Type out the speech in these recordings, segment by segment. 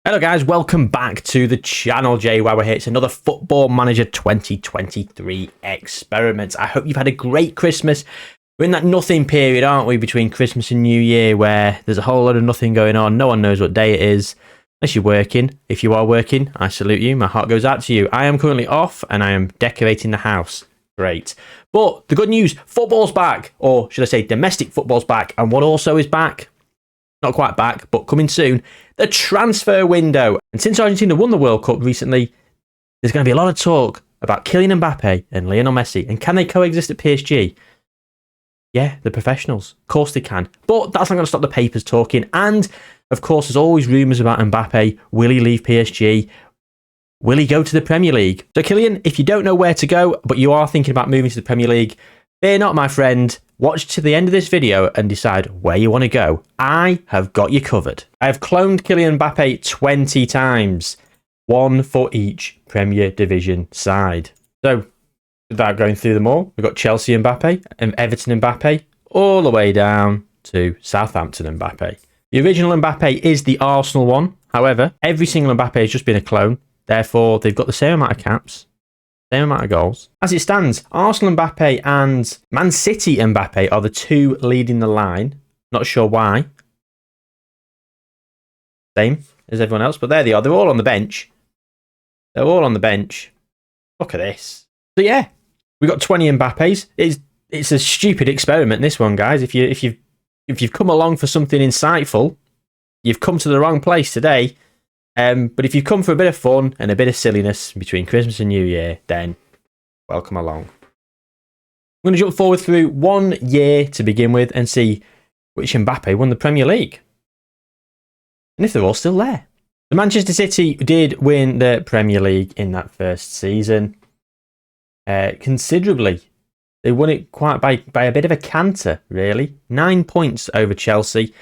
Hello guys, welcome back to the channel. Jayhuahua here. It's another Football Manager 2023 experiment. I hope you've had a great Christmas. We're in that nothing period, aren't we, between Christmas and New Year, where there's a whole lot of nothing going on. No one knows what day it is, unless you're working. If you are working, I salute you. My heart goes out to you. I am currently off and I am decorating the house. Great. But the good news, football's back, or should I say domestic football's back. And what also is back? Not quite back, but coming soon, the transfer window. And since Argentina won the World Cup recently, there's going to be a lot of talk about Kylian Mbappé and Lionel Messi. And can they coexist at PSG? Yeah, they're professionals. Of course they can. But that's not going to stop the papers talking. And, of course, there's always rumours about Mbappé. Will he leave PSG? Will he go to the Premier League? So, Kylian, if you don't know where to go, but you are thinking about moving to the Premier League, fear not, my friend. Watch to the end of this video and decide where you want to go. I have got you covered. I have cloned Kylian Mbappé 20 times, one for each Premier Division side. So, without going through them all, we've got Chelsea Mbappé and Everton Mbappé, all the way down to Southampton Mbappé. The original Mbappé is the Arsenal one. However, every single Mbappé has just been a clone. Therefore, they've got the same amount of caps, same amount of goals. As it stands, Arsenal Mbappé and Man City Mbappé are the two leading the line. Not sure why. Same as everyone else, but there they are. They're all on the bench. They're all on the bench. Look at this. So yeah, we got 20 Mbappés. It's a stupid experiment, this one, guys. If you've come along for something insightful, you've come to the wrong place today. But if you've come for a bit of fun and a bit of silliness between Christmas and New Year, then welcome along. I'm going to jump forward through 1 year to begin with and see which Mbappé won the Premier League. And if they're all still there. The Manchester City did win the Premier League in that first season. Considerably. They won it quite by a bit of a canter, really. 9 points over Chelsea.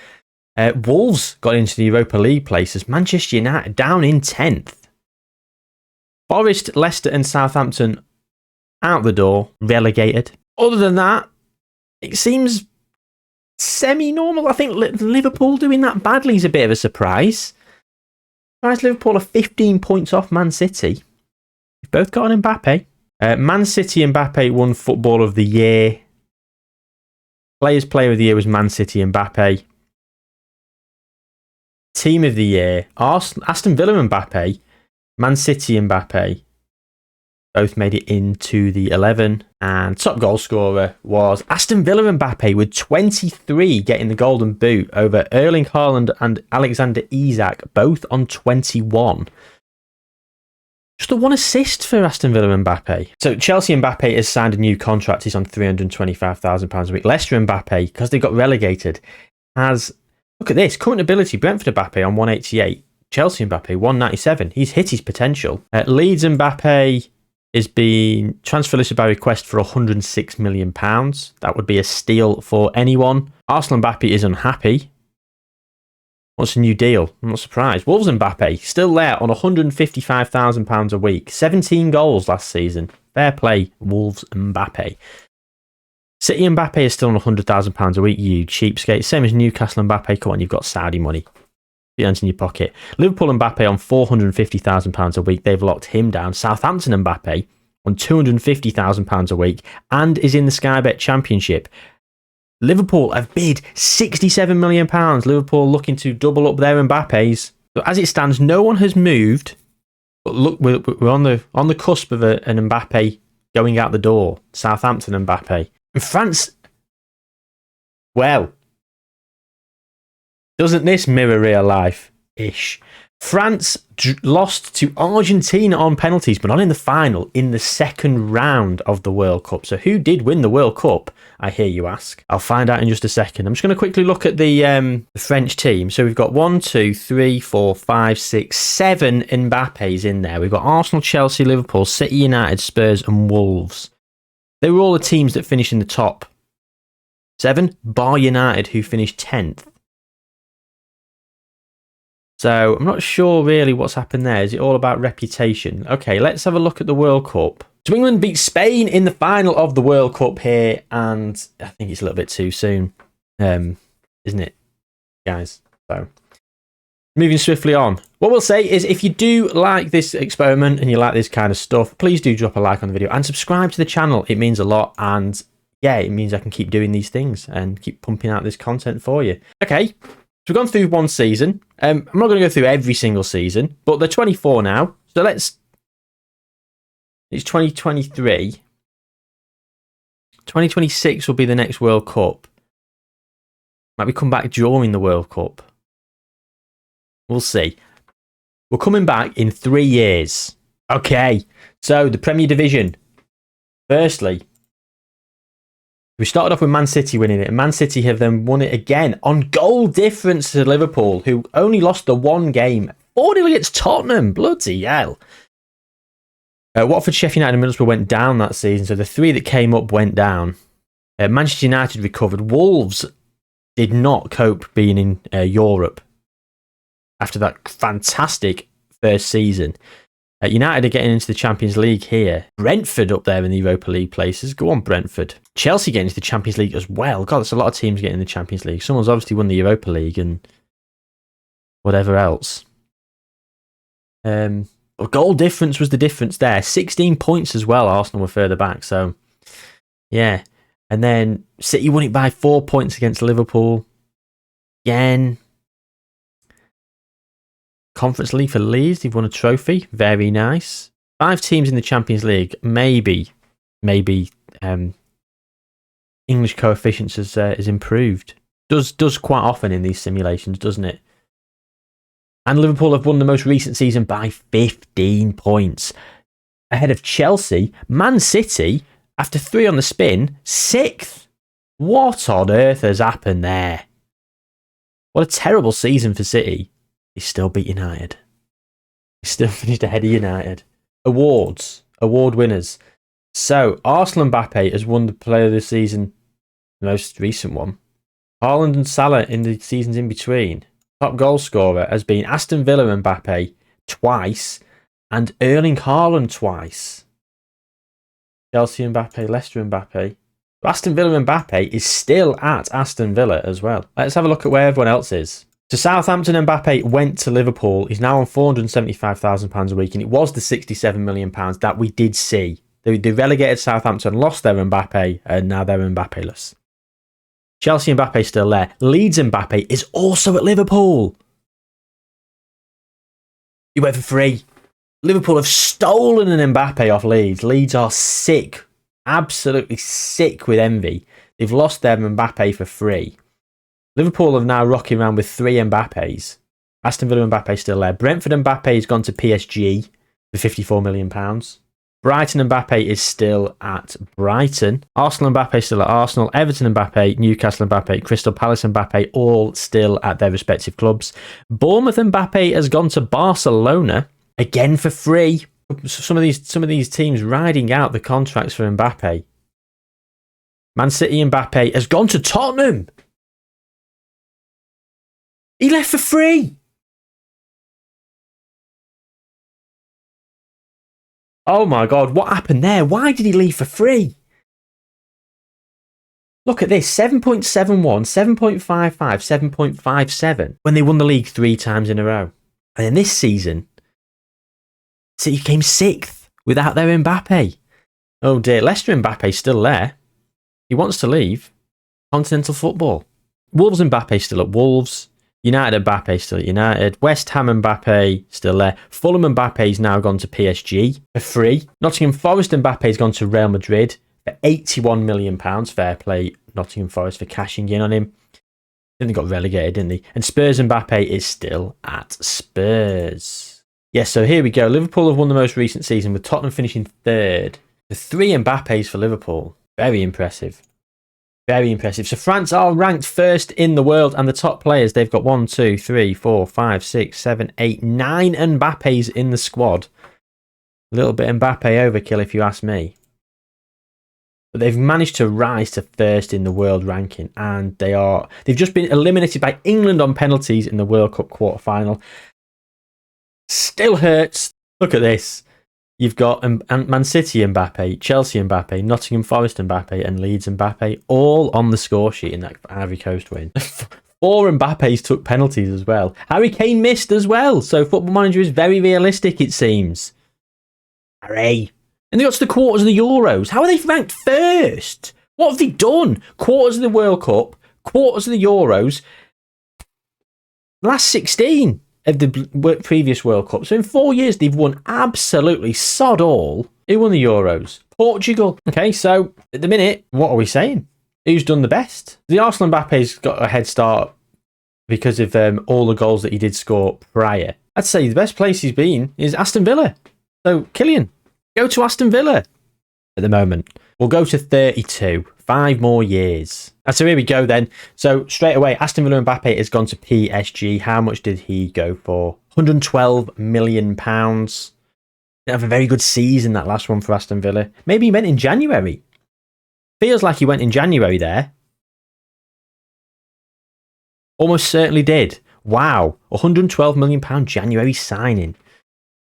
Wolves got into the Europa League places. Manchester United down in 10th. Forest, Leicester and Southampton out the door, relegated. Other than that, it seems semi-normal. I think Liverpool doing that badly is a bit of a surprise. Liverpool are 15 points off Man City. We've both got an Mbappé. Man City Mbappé won Football of the Year. Player of the Year was Man City Mbappé. Team of the Year, Aston Villa Mbappé, Man City Mbappé, both made it into the 11. And top goal scorer was Aston Villa Mbappé with 23, getting the golden boot over Erling Haaland and Alexander Isak, both on 21. Just the one assist for Aston Villa Mbappé. So Chelsea Mbappé has signed a new contract. He's on £325,000 a week. Leicester Mbappé, because they got relegated, has... Look at this. Current ability, Brentford Mbappé on 188. Chelsea Mbappé, 197. He's hit his potential. Leeds Mbappé is being transfer listed by request for £106 million. That would be a steal for anyone. Arsenal Mbappé is unhappy. What's a new deal? I'm not surprised. Wolves Mbappé, still there on £155,000 a week. 17 goals last season. Fair play, Wolves Mbappé. City Mbappé is still on £100,000 a week, you cheapskate. Same as Newcastle Mbappé. Come on, you've got Saudi money. Be in your pocket. Liverpool Mbappé on £450,000 a week. They've locked him down. Southampton Mbappé on £250,000 a week and is in the Sky Bet Championship. Liverpool have bid £67 million. Liverpool looking to double up their Mbappés. So as it stands, no one has moved. But look, we're on the cusp of an Mbappé going out the door. Southampton Mbappé. And France, well, doesn't this mirror real life-ish? France lost to Argentina on penalties, but not in the final, in the second round of the World Cup. So who did win the World Cup, I hear you ask? I'll find out in just a second. I'm just going to quickly look at the French team. So we've got 1, 2, 3, 4, 5, 6, 7 Mbappés in there. We've got Arsenal, Chelsea, Liverpool, City, United, Spurs and Wolves. They were all the teams that finished in the top 7, bar United, who finished 10th. So I'm not sure really what's happened there. Is it all about reputation? Okay, let's have a look at the World Cup. So England beat Spain in the final of the World Cup here, and I think it's a little bit too soon, isn't it, guys? So moving swiftly on. What we'll say is if you do like this experiment and you like this kind of stuff, please do drop a like on the video and subscribe to the channel. It means a lot, and yeah, it means I can keep doing these things and keep pumping out this content for you. Okay, so we've gone through one season. I'm not going to go through every single season, but they're 24 now. So it's 2023. 2026 will be the next World Cup. Might we come back during the World Cup? We'll see. We're coming back in 3 years. Okay, so the Premier Division. Firstly, we started off with Man City winning it, and Man City have then won it again on goal difference to Liverpool, who only lost the one game. 4-0 against Tottenham. Bloody hell. Watford, Sheffield United and Middlesbrough went down that season, so the 3 that came up went down. Manchester United recovered. Wolves did not cope being in Europe after that fantastic first season. United are getting into the Champions League here. Brentford up there in the Europa League places. Go on, Brentford. Chelsea getting into the Champions League as well. God, there's a lot of teams getting in the Champions League. Someone's obviously won the Europa League and whatever else. Goal difference was the difference there. 16 points as well. Arsenal were further back. So, yeah. And then City won it by 4 points against Liverpool. Again. Conference League for Leeds. They've won a trophy. Very nice. 5 teams in the Champions League. Maybe English coefficients has improved. Does quite often in these simulations, doesn't it? And Liverpool have won the most recent season by 15 points. Ahead of Chelsea, Man City, after 3 on the spin, 6th. What on earth has happened there? What a terrible season for City. They still beat United. They still finished ahead of United. Awards. Award winners. So, Arsenal Mbappé has won the Player of the Season, the most recent one. Haaland and Salah in the seasons in between. Top goal scorer has been Aston Villa Mbappé twice and Erling Haaland twice. Chelsea Mbappé, Leicester Mbappé. Aston Villa Mbappé is still at Aston Villa as well. Let's have a look at where everyone else is. So Southampton Mbappé went to Liverpool. He's now on £475,000 a week, and it was the £67 million that we did see. They relegated Southampton, lost their Mbappé, and now they're Mbappé-less. Chelsea Mbappé still there. Leeds Mbappé is also at Liverpool. He went for free. Liverpool have stolen an Mbappé off Leeds. Leeds are sick. Absolutely sick with envy. They've lost their Mbappé for free. Liverpool are now rocking around with 3 Mbappés. Aston Villa Mbappé still there. Brentford Mbappé has gone to PSG for £54 million. Brighton Mbappé is still at Brighton. Arsenal Mbappé still at Arsenal. Everton Mbappé, Newcastle Mbappé, Crystal Palace Mbappé, all still at their respective clubs. Bournemouth Mbappé has gone to Barcelona, again for free. Some of these teams riding out the contracts for Mbappé. Man City Mbappé has gone to Tottenham. He left for free. Oh my God, what happened there? Why did he leave for free? Look at this, 7.71, 7.55, 7.57 when they won the league 3 times in a row. And in this season, City came 6th without their Mbappé. Oh dear, Leicester Mbappe's still there. He wants to leave continental football. Wolves Mbappé still at Wolves. United Mbappé still at United. West Ham Mbappé still there. Fulham Mbappe's now gone to PSG for free. Nottingham Forest Mbappe's gone to Real Madrid for £81 million. Fair play, Nottingham Forest, for cashing in on him. Then they got relegated, didn't they? And Spurs Mbappé is still at Spurs. Yes, so here we go. Liverpool have won the most recent season with Tottenham finishing 3rd. The 3 Mbappés for Liverpool. Very impressive. Very impressive. So France are ranked 1st in the world, and the top players, they've got 1, 2, 3, 4, 5, 6, 7, 8, 9 Mbappés in the squad. A little bit Mbappé overkill if you ask me. But they've managed to rise to 1st in the world ranking, and they've just been eliminated by England on penalties in the World Cup quarter-final. Still hurts. Look at this. You've got Man City Mbappé, Chelsea Mbappé, Nottingham Forest Mbappé, and Leeds Mbappé all on the score sheet in that Ivory Coast win. 4 Mbappes took penalties as well. Harry Kane missed as well. So Football Manager is very realistic, it seems. Harry. And they got to the quarters of the Euros. How are they ranked first? What have they done? Quarters of the World Cup, quarters of the Euros, last 16 of the previous World Cup. So in 4 years, they've won absolutely sod all. Who won the Euros? Portugal. Okay, so at the minute, what are we saying? Who's done the best? The Arsenal Mbappe's got a head start because of all the goals that he did score prior. I'd say the best place he's been is Aston Villa. So, Kylian, go to Aston Villa at the moment. We'll go to 32. 5 more years. And so here we go then. So straight away, Aston Villa Mbappe has gone to PSG. How much did he go for? £112 million. Didn't have a very good season, that last one for Aston Villa. Maybe he went in January. Feels like he went in January there. Almost certainly did. Wow. £112 million January signing.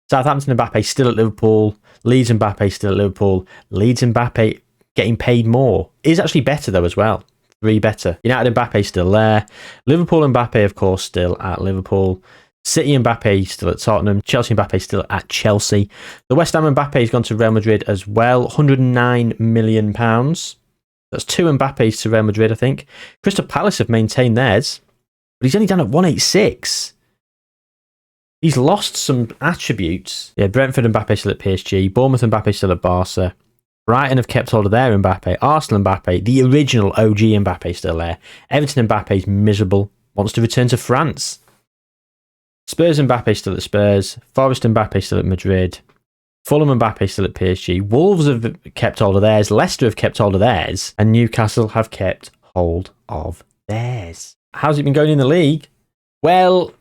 Southampton Mbappe still at Liverpool. Leeds Mbappe still at Liverpool. Leeds Mbappe getting paid more. Is actually better though as well. 3 better. United Mbappe still there. Liverpool Mbappe, of course, still at Liverpool. City Mbappe still at Tottenham. Chelsea Mbappe still at Chelsea. The West Ham Mbappe has gone to Real Madrid as well. £109 million. That's 2 Mbappes to Real Madrid, I think. Crystal Palace have maintained theirs, but he's only down at 186. He's lost some attributes. Yeah, Brentford Mbappe still at PSG. Bournemouth Mbappe still at Barca. Brighton have kept hold of their Mbappe. Arsenal Mbappe, the original OG Mbappe, still there. Everton Mbappe is miserable. Wants to return to France. Spurs Mbappe still at Spurs. Forest Mbappe still at Madrid. Fulham Mbappe still at PSG. Wolves have kept hold of theirs. Leicester have kept hold of theirs. And Newcastle have kept hold of theirs. How's it been going in the league? Well,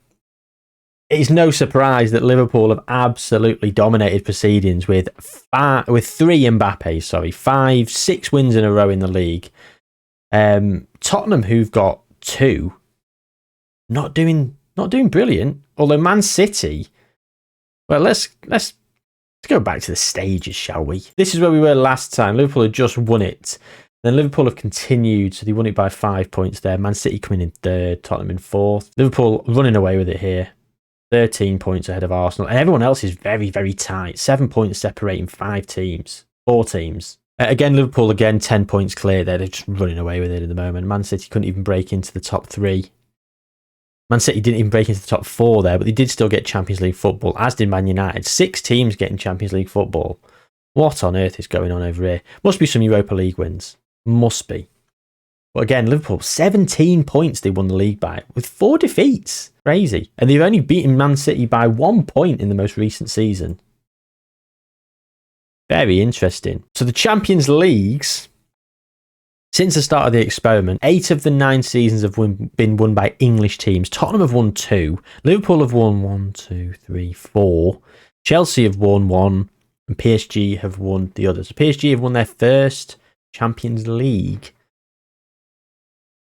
it's no surprise that Liverpool have absolutely dominated proceedings with 3 Mbappes, 6 wins in a row in the league. Tottenham, who've got 2, not doing brilliant. Although Man City, well, let's go back to the stages, shall we? This is where we were last time. Liverpool had just won it. Then Liverpool have continued, so they won it by 5 points there. Man City coming in 3rd, Tottenham in 4th. Liverpool running away with it here. 13 points ahead of Arsenal. And everyone else is very, very tight. 7 points separating 4 teams. Again, Liverpool, 10 points clear there. They're just running away with it at the moment. Man City couldn't even break into the top 3. Man City didn't even break into the top 4 there, but they did still get Champions League football, as did Man United. 6 teams getting Champions League football. What on earth is going on over here? Must be some Europa League wins. Must be. But again, Liverpool, 17 points they won the league by, with 4 defeats. Crazy. And they've only beaten Man City by 1 point in the most recent season. Very interesting. So the Champions Leagues, since the start of the experiment, 8 of the 9 seasons have been won by English teams. Tottenham have won 2. Liverpool have won 1, 2, 3, 4. Chelsea have won 1. And PSG have won the others. PSG have won their first Champions League. To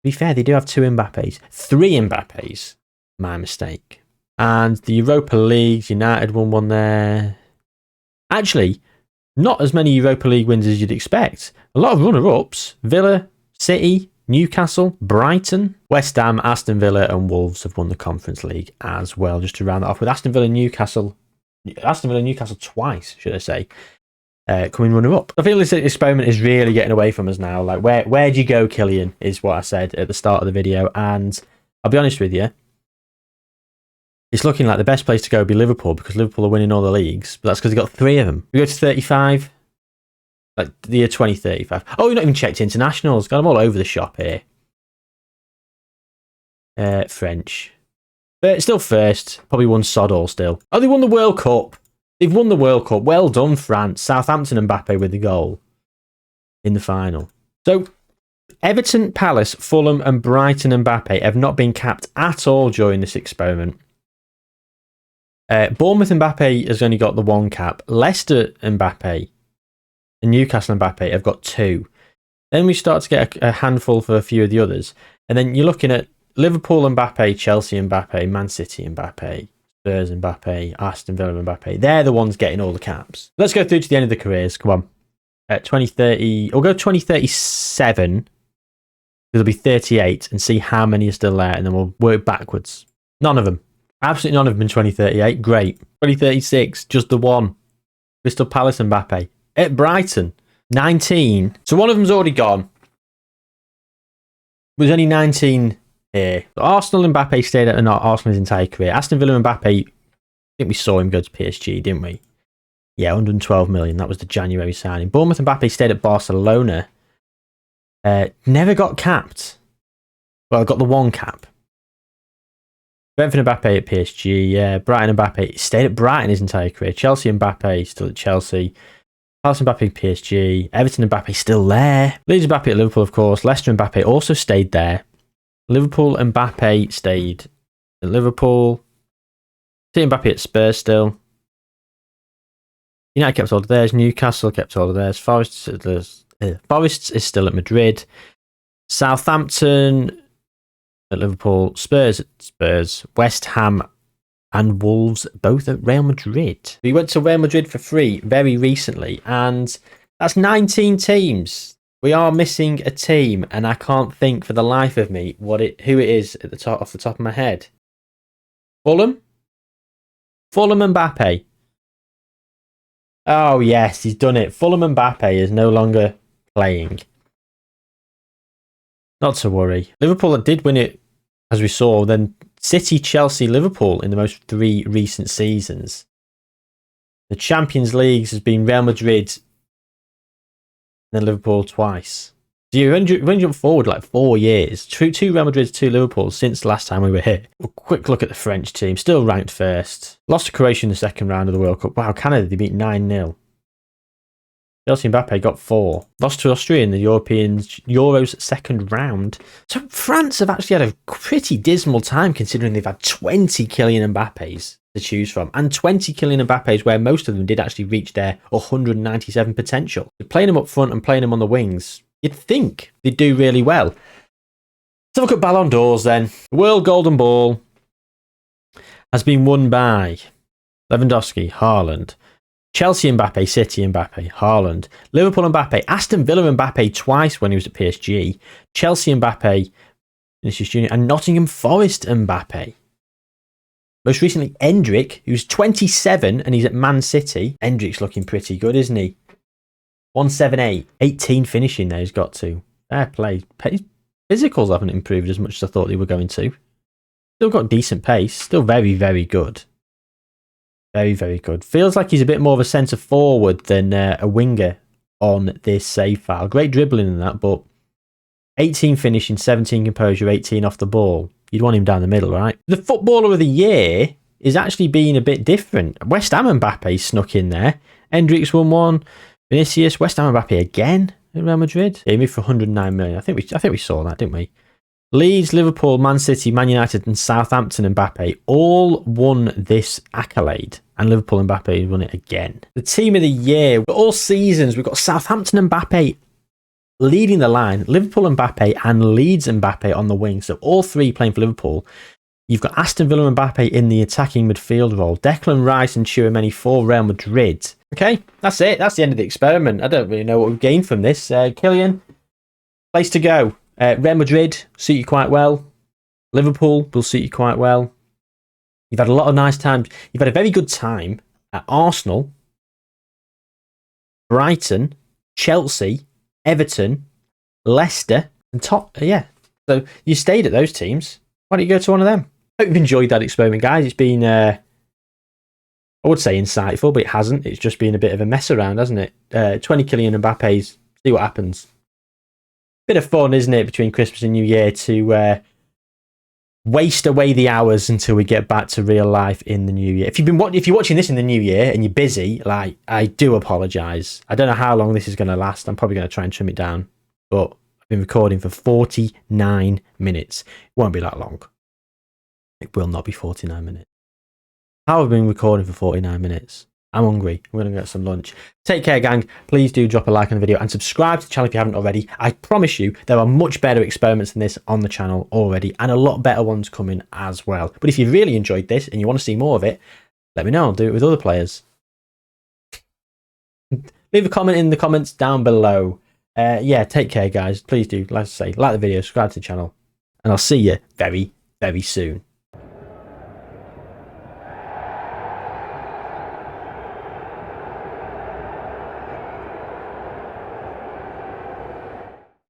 be fair, they do have 2 Mbappes. 3 Mbappes. My mistake. And the Europa Leagues, United won 1 there. Actually, not as many Europa League wins as you'd expect. A lot of runner-ups. Villa, City, Newcastle, Brighton, West Ham, Aston Villa and Wolves have won the Conference League as well. Just to round that off with Aston Villa, Newcastle twice, should I say, coming runner-up. I feel this experiment is really getting away from us now. Like, where'd you go, Kylian, is what I said at the start of the video. And I'll be honest with you, it's looking like the best place to go would be Liverpool, because Liverpool are winning all the leagues, but that's because they've got 3 of them. We go to 35, like the year 2035. Oh, you've not even checked internationals. Got them all over the shop here. French. But still first. Probably won sod all still. Oh, they won the World Cup. They've won the World Cup. Well done, France. Southampton Mbappe with the goal in the final. So, Everton, Palace, Fulham and Brighton Mbappe have not been capped at all during this experiment. Bournemouth Mbappe has only got the 1 cap. Leicester Mbappe and Newcastle Mbappe have got 2. Then we start to get a handful for a few of the others. And then you're looking at Liverpool Mbappe, Chelsea Mbappe, Man City Mbappe, Spurs Mbappe, Aston Villa Mbappe. They're the ones getting all the caps. Let's go through to the end of the careers. Come on. 2030, we'll go 2037. There'll be 38 and see how many are still there, and then we'll work backwards. None of them. Absolutely none of them in 2038. Great. 2036, just the one. Crystal Palace Mbappé. At Brighton, 19. So one of them's already gone. There's only 19 here. Arsenal Mbappé stayed at Arsenal's entire career. Aston Villa Mbappé, I think we saw him go to PSG, didn't we? Yeah, 112 million. That was the January signing. Bournemouth Mbappé stayed at Barcelona. Never got capped. Well, got the one cap. Brentford Mbappé at PSG. Yeah, Brighton Mbappé stayed at Brighton his entire career. Chelsea Mbappé still at Chelsea. Palace Mbappé PSG. Everton Mbappé still there. Leeds Mbappé at Liverpool, of course. Leicester Mbappé also stayed there. Liverpool Mbappé stayed at Liverpool. City Mbappé at Spurs still. United kept all of theirs. Newcastle kept all of theirs. Forest is still at Madrid. Southampton at Liverpool. Spurs at Spurs. West Ham and Wolves both at Real Madrid. We went to Real Madrid for free very recently, and that's 19 teams. We are missing a team, and I can't think for the life of me who it is at the top off the top of my head. Fulham Mbappé. Oh yes, he's done it. Fulham Mbappé is no longer playing. Not to worry. Liverpool did win it, as we saw. Then City, Chelsea, Liverpool in the most 3 recent seasons. The Champions League has been Real Madrid, then Liverpool twice. So you jump forward like 4 years. 2 Real Madrids, 2 Liverpools since the last time we were here. A quick look at the French team. Still ranked first. Lost to Croatia in the second round of the World Cup. Wow, Canada, they beat 9-0. Chelsea Mbappé got 4. Lost to Austria in the Euros second round. So France have actually had a pretty dismal time considering they've had 20 Kylian Mbappés to choose from. And 20 Kylian Mbappés where most of them did actually reach their 197 potential. So playing them up front and playing them on the wings, you'd think they'd do really well. Let's have a look at Ballon d'Ors then. The World Golden Ball has been won by Lewandowski, Haaland, Chelsea Mbappé, City Mbappé, Haaland, Liverpool Mbappé, Aston Villa Mbappé twice when he was at PSG, Chelsea Mbappé, Vinicius Jr., and Nottingham Forest Mbappé. Most recently, Endrick, who's 27 and he's at Man City. Endrick's looking pretty good, isn't he? 178, 18 finishing there he's got to. Fair play. His physicals haven't improved as much as I thought they were going to. Still got decent pace. Still very, very good. Very, very good. Feels like he's a bit more of a centre forward than a winger on this save file. Great dribbling in that, but 18 finishing, 17 composure, 18 off the ball. You'd want him down the middle, right? The Footballer of the Year is actually being a bit different. West Ham Mbappé snuck in there. Hendricks won one. Vinicius, West Ham Mbappé again at Real Madrid. He moved for 109 million. I think we saw that, didn't we? Leeds, Liverpool, Man City, Man United and Southampton Mbappé all won this accolade. And Liverpool Mbappé won it again. The Team of the Year. All seasons, we've got Southampton Mbappé leading the line. Liverpool Mbappé and Leeds Mbappé on the wing. So all 3 playing for Liverpool. You've got Aston Villa Mbappé in the attacking midfield role. Declan Rice and Tchouaméni for Real Madrid. Okay, that's it. That's the end of the experiment. I don't really know what we've gained from this. Kylian, place to go. Real Madrid suit you quite well. Liverpool will suit you quite well. You've had a lot of nice times. You've had a very good time at Arsenal, Brighton, Chelsea, Everton, Leicester, and yeah. So you stayed at those teams. Why don't you go to one of them? Hope you've enjoyed that experiment, guys. It's been, I would say insightful, but it hasn't. It's just been a bit of a mess around, hasn't it? 20 Kylian Mbappés. See what happens. Bit of fun, isn't it, between Christmas and New Year to waste away the hours until we get back to real life in the new year. If you're watching this in the new year and you're busy, like, I do apologise. I don't know how long this is going to last. I'm probably going to try and trim it down, but I've been recording for 49 minutes. It won't be that long. It will not be 49 minutes. How have I been recording for 49 minutes? I'm hungry. I'm going to get some lunch. Take care, gang. Please do drop a like on the video and subscribe to the channel if you haven't already. I promise you there are much better experiments than this on the channel already and a lot better ones coming as well. But if you really enjoyed this and you want to see more of it, let me know. I'll do it with other players. Leave a comment in the comments down below. Yeah, take care, guys. Please do, like I say, like the video, subscribe to the channel, and I'll see you very, very soon.